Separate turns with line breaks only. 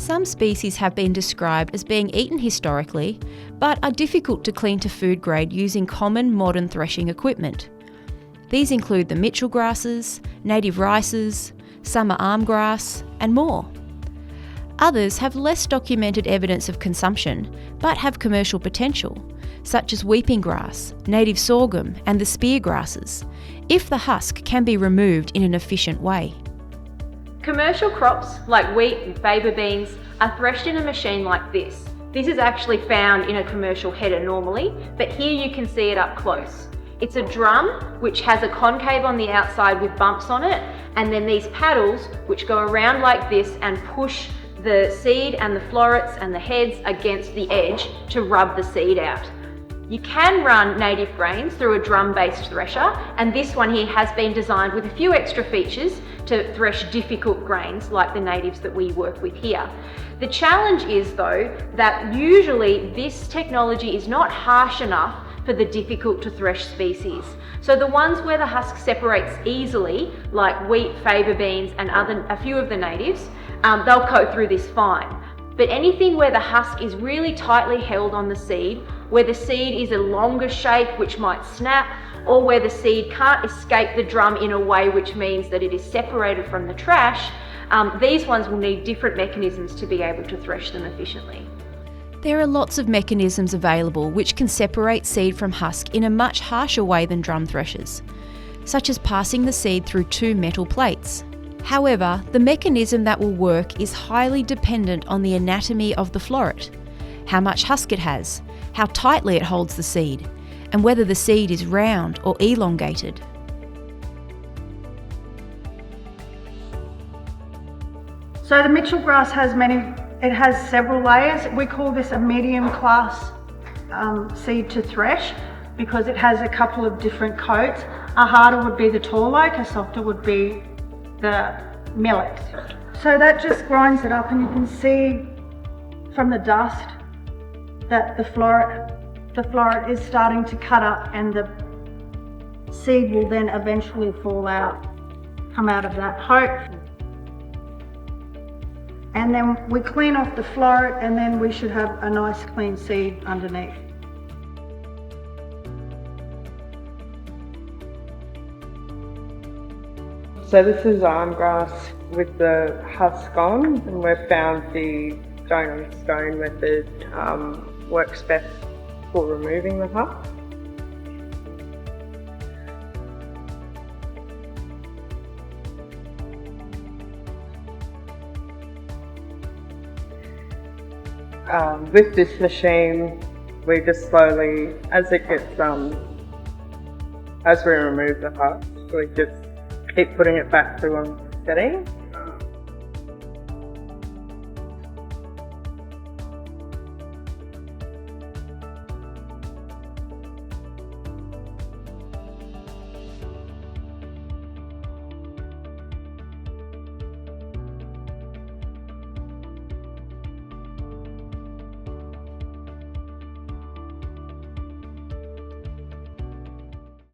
Some species have been described as being eaten historically, but are difficult to clean to food grade using common modern threshing equipment. These include the Mitchell grasses, native rices, summer arm grass, and more. Others have less documented evidence of consumption, but have commercial potential, such as weeping grass, native sorghum, and the spear grasses, if the husk can be removed in an efficient way.
Commercial crops like wheat and faba beans are threshed in a machine like this. This is actually found in a commercial header normally, but here you can see it up close. It's a drum which has a concave on the outside with bumps on it, and then these paddles which go around like this and push the seed and the florets and the heads against the edge to rub the seed out. You can run native grains through a drum-based thresher, and this one here has been designed with a few extra features to thresh difficult grains like the natives that we work with here. The challenge is though that usually this technology is not harsh enough for the difficult to thresh species. So the ones where the husk separates easily, like wheat, faba beans and a few of the natives, they'll coat through this fine. But anything where the husk is really tightly held on the seed, where the seed is a longer shape which might snap, or where the seed can't escape the drum in a way which means that it is separated from the trash, these ones will need different mechanisms to be able to thresh them efficiently.
There are lots of mechanisms available which can separate seed from husk in a much harsher way than drum threshers, such as passing the seed through two metal plates. However, the mechanism that will work is highly dependent on the anatomy of the floret, how much husk it has, how tightly it holds the seed, and whether the seed is round or elongated.
So the Mitchell grass has several layers. We call this a medium class seed to thresh because it has a couple of different coats. A harder would be the tall oak, a softer would be the millet. So that just grinds it up, and you can see from the dust that the floret is starting to cut up, and the seed will then eventually fall out, come out of that hope. And then we clean off the floret, and then we should have a nice clean seed underneath.
So this is arm grass with the husk on, and we've found the stone on stone method works best for removing the husk. With this machine, we just slowly, as we remove the husk, we just keep putting it back to one setting